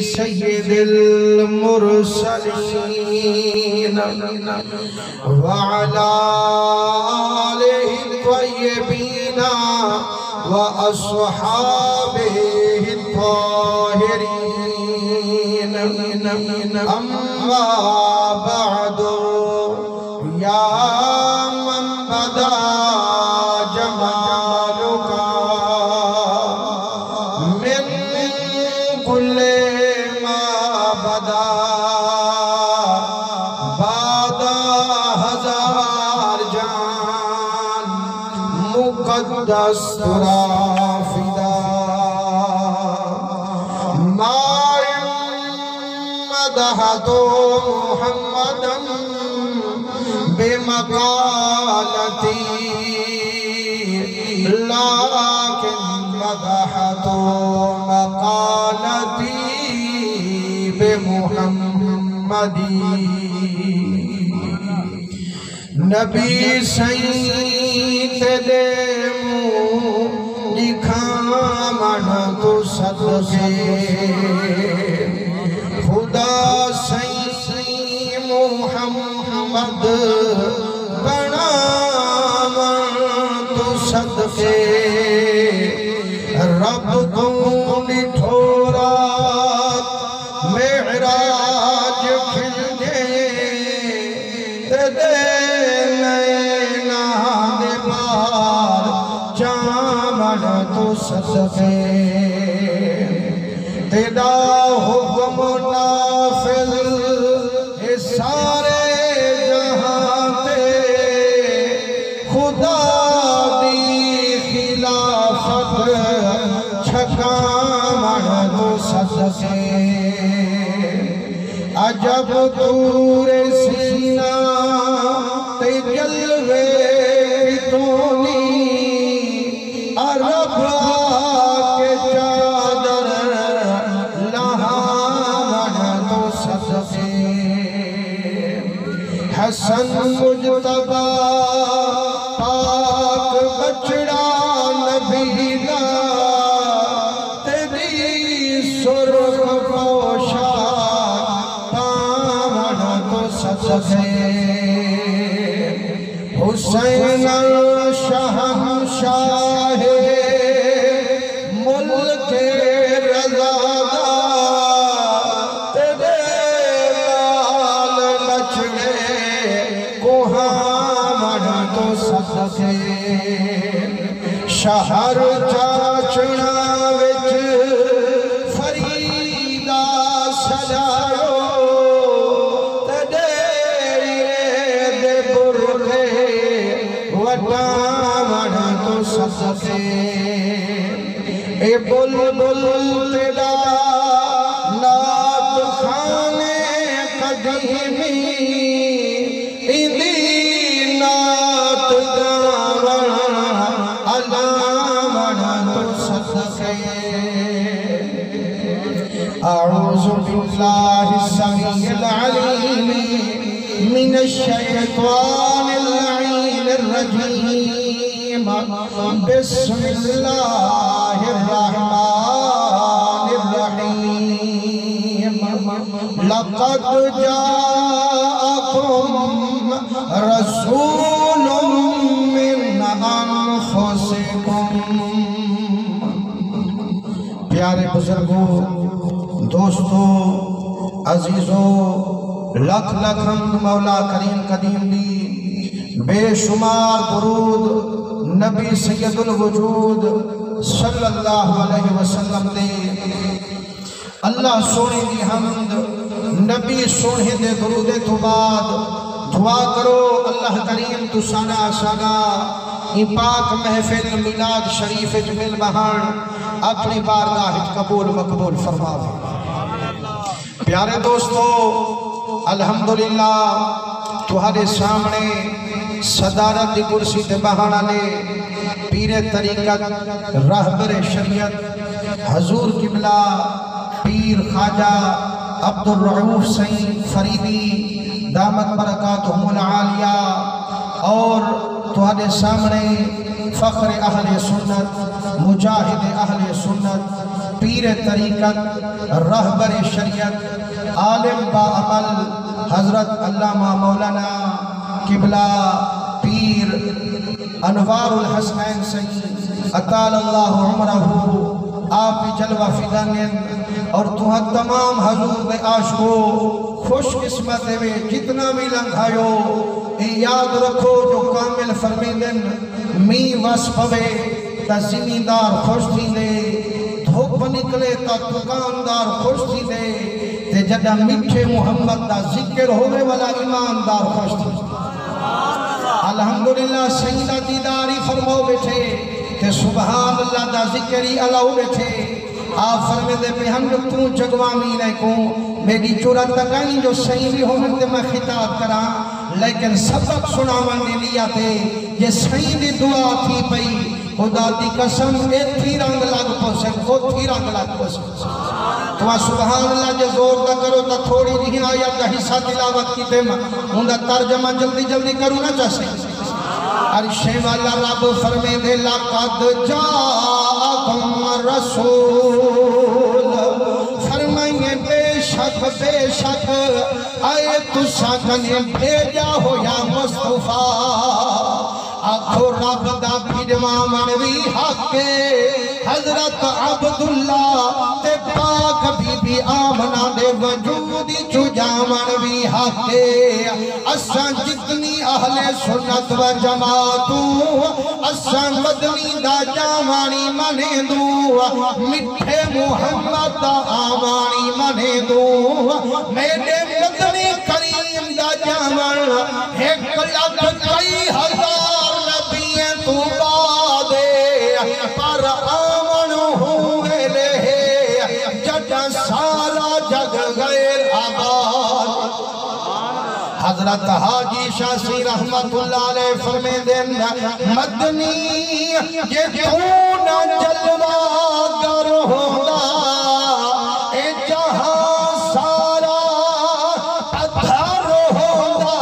سید المرسلین وعلى آلہ الطیبین وأصحابہ الطاہرین اما بعد یا من بدا جمالک من کل ما بدا بعد ہزار جان مقدس ترا فدا ما مدحت محمدا بمقالتی لیکن مدحت مقالتی بمحمدی نبی سید دے لکھامن تو صدقے خدا سید محمد بنامن تو صدقے رب کو نٹھورات معراج کھل گئے تیرے نینا دے بار جامن تو صدقے تیرا حکم نافذ ہے سارے جہاں تے خدا دی خلافت چھکامن تو صدقے عجب دور سینہ تے جلوے کتونی عرب کے چادر لہامن تو صدقے حسن مجتبہ پاک بچڑا نبی دا تیری سرخ پوشاک پامن تو صدقے حسین شہنشاہ ملک رضا تیرے لال بچڑے کوہامن تو صدقے شہر چاچنا وچ فریدہ سجاؤ تیرے دے برگے وٹامن تو صدقے اے بلبل تیرا نات خانے قدیمی ایندی نات گاون علامن تو صدقے اعوذ باللہ السمیع العلیم من الشیطان اللعین الرجیم بسم اللہ الرحمن الرحیم لقد جاءکم رسول من انفسکم پیارے بزرگوں دوستو عزیزو لکھ لکھ حمد مولا کریم قدیم دی بے شمار درود نبی سید الوجود صلی اللہ علیہ وسلم دے اللہ سونے دی حمد نبی سونے دے درود تو بعد دعا کرو اللہ کریم تو سانا سانا این پاک محفل میلاد شریف جمیل بہان اپنی بارگاہ قبول مقبول فرماوے پیارے دوستو الحمدللہ تمہارے سامنے صدارت دی کرسی تے بہانا نے پیر طریقت رہبر شریعت حضور قبلہ پیر خواجہ عبدالرعوف سعید فریدی دامت برکاتہم العالیہ اور تمہارے سامنے فخر اہل سنت مجاہد اہل سنت پیر پیر طریقت رہبر شریعت عالم با عمل حضرت علامہ مولانا قبلہ پیر انوار الحسنین سید اطال اللہ عمرہ آپ جلوہ فدانین اور تمہیں تمام حضور دے عاشقو خوش قسمت میں جتنا بھی لنگھائیو یاد رکھو جو کامل فرمیدن می وصفوے تا زمیندار خوش تھی دے دھوپ نکلے تا دکاندار خوش تھی دے تے جدہ میٹھے محمد دا ذکر ہونے والا ایماندار خوش تھی الحمدللہ سیدہ دیداری فرمو بیٹھے تے سبحان اللہ دا ذکری علاو بیٹھے آپ فرمے دے پہ ہم جو توں جگوامی نہیں کو میری چورا تکائیں جو صحیح بھی ہونے تے میں خطاب کرا لیکن سبق سناوان نے لیا تھے یہ صحیح دی دعا تھی پئی خدا دی قسم ایتھی رنگ لگ پوسن اوتھی رنگ لگ پوسن تو سبحان اللہ جو زور دا کرو تا تھوڑی نہیں آیت کا حصہ تلاوت کی دے ہوں دا ترجمہ جلدی جلدی کرو نہ چاہتے عرش والا رب فرمے دے لقد جاءکم رسول فرمائیں بے شک آئے تسا کنے بھیجا ہو یا مصطفیٰ آخو رب دا بھیجوا منوی حق حضرت عبداللہ تے پاک بی بی آمنہ دے وجودی چجا منوی حق اساں جتنی اہل سنت و جماعتو اساں مدنی دا جامانی منے دو مٹھے محمد دا آمانی منے دو میرے مدنی کریم دا جامان ایک لکھ کئی ہزار نبییں تو بادے پر آمن ہوئے رہے جڑا سارا جگ غیر آباد حضرت حاجی شاسی رحمت اللہ علیہ فرمے دن مدنی یہ کون جلوہ گر ہوگا اے جہاں سارا پتھر ہوگا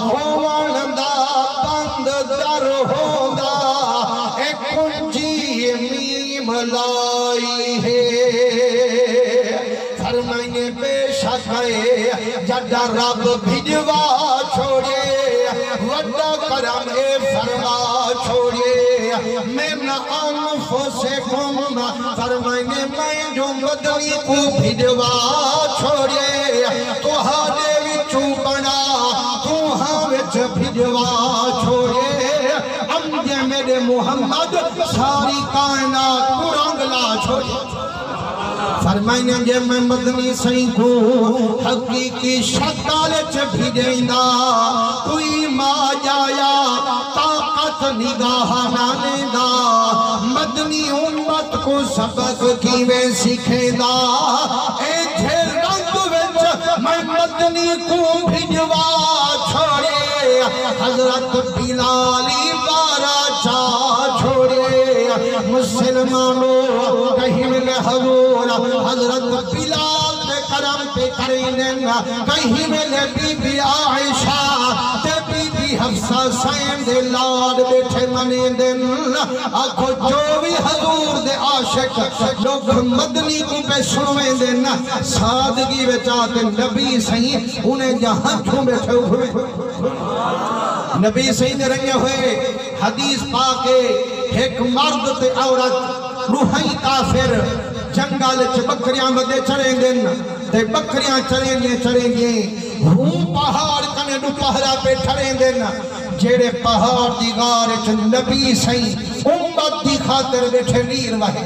ہوندہ بند در ہوگا اے کنجی میم لائی ہے فرمائنے بے شک ہے جڑا رب بھجوا چھوڑے وڈا کرم اے فرما چھوڑے میں نہ انفسکم فرمائنے میں جو مدنی کو بھجوا چھوڑے تو ہانے وچو بنا تو ہاں وچ بھجوا چھوڑے امجھے میرے محمد ساری کائنات کو رنگلا چھوڑے فرمائنے جے میں مدنی سائیں کو حقیقی شکالچ بھیجیندہ کوئی ماں جایا طاقت نگاہ نانے دا مدنی امت کو سبق کیوے سکھیندہ اے جھر رنگ وچ میں مدنی کو بھیجوا چھوڑے حضرت بلالی بارا چاہ چھوڑے مسلمانوں کہیں ملے حضور حضرت بلال دے کرم پہ کرینن کہیں ملے بی بی عائشہ تے بی بی حفصہ سین دے لاد بیٹھے منیندن آکھو جو بھی حضور دے عاشق لوگ مدنی کو پہ سنویں دن سادگی بچاتے نبی سین انہیں جہاں کیوں بیٹھے ہوئے نبی سین رنگے ہوئے حدیث پاکے ایک مرد تے عورت روحی کافر جنگل چ بکریاں بدے چڑھیں دن تے بکریاں چڑھیں گے ہوں پہاڑ کنے دوپہرا پہ ٹھڑیں دن جیڑے پہاڑ دی غار چ نبی سائیں امت دی خاطر بیٹھے نیر واہے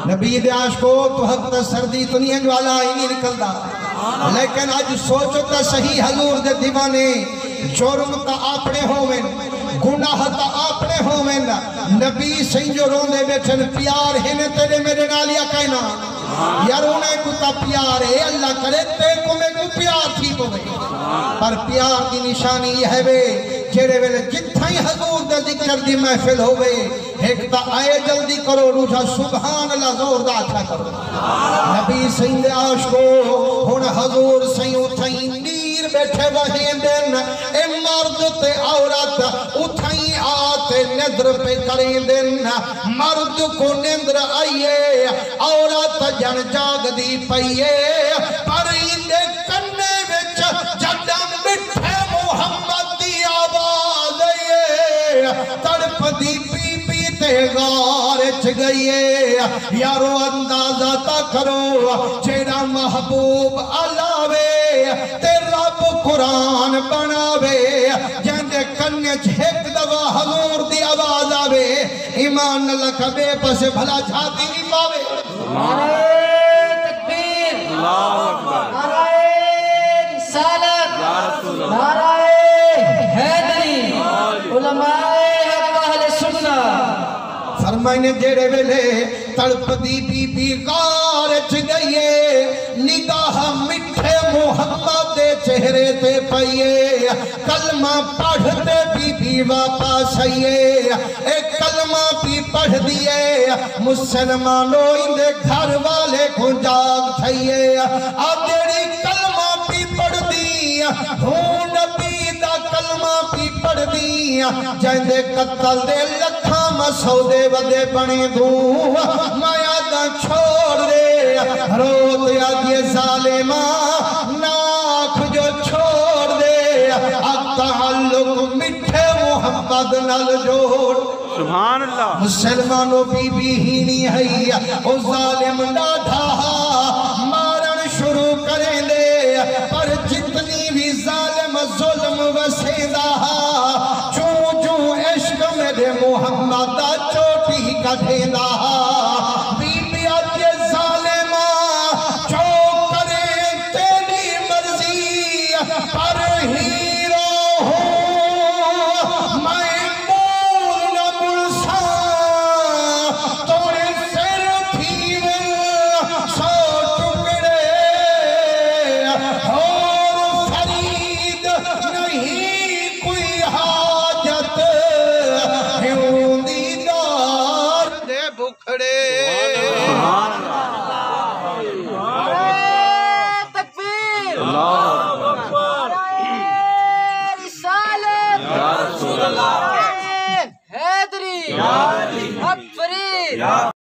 نبی دے عاشقو تو حق تا سردی دنیا والا ہی نہیں نکلدا لیکن آج سوچو تا صحیح حضور دے دیوانے جرم تا آپنے ہوئے گناہ تا آپنے ہوئے نبی سائیں جو روندے بیٹھن پیار ہنے تیرے میرے نالیا کہنا یار انہیں کو تا پیار ہے اللہ کرے تے کو میں کو پیار تھی کو گئی پر پیار کی نشانی یہ ہے وے جیڑے ویلے جتھائی حضور دے ذکر دی محفل ہوئے ایک تا آئے جلدی کرو روچا سبحان اللہ زور دا اچھا کرو نبی سائیں دے عاشقو ہن حضور سائیں اٹھائیں نیر بیٹھے وہیں دن اے مرد تے عورت اٹھائیں آتے نظر پہ کریں دن مرد کو نظر آئیے عورت جن جاگ دی پئیے پر اندے کنے وچ جڑا مٹھے محمد دی آواز آئیے تڑپ دی پی پی تے غار چ گئیے یارو اندازہ تا کرو جیڑا محبوب علاوے تے رب قرآن بناوے جندے کنے جھیک دوا حضور دی آواز آوے ایمان اللہ کا بے پس بھلا چھاتی نہیں پاوے نعرہ تکبیر اللہ اکبر نعرہ رسالت یا رسول اللہ نعرہ حیدری علماء حق اہل سنت فرمائنے جیڑے ویلے تڑپ دی بی بی غار چ گئیے نگاہ مٹھے محمد دے چہرے تے پئیے کلمہ پڑھتے بی بی واپس آئیے اے کلمہ بھی پڑھ دیے مسلمانوں اندے گھر والے کو جاگ تھئیے آدھیڑی کلمہ بھی پڑھ دی ہوں نبی دا کلمہ بھی پڑھ دی جائندے قتل دے لکھا مسودے ودے بنے دوں مایا دا چھوڑ دے رو دیا دیے ظالمہ ناکھ جو چھوڑ دے تعلق مٹھے محمد نال جوڑ سبحان اللہ مسلمانوں بی بی ہی نہیں ہے او ظالم ڈاٹھا مارن شروع کریں دے پر جتنی بھی ظالم ظلم وسیدہ چون چون عشق میرے محمد چوٹی کٹھیندہ بی بی آجے ظالمہ جو کریں تیری مرضی پر ہیرو ہوں میں مول نہ ملسا توڑے سر پھیول سو ٹکڑے اور فرید نہیں کوئی حاجت ہوں دیدار دے بکھڑے نعرہ تکبیر اللہ اکبر نعرہ رسالت یا رسول اللہ نعرہ حیدری حق فرید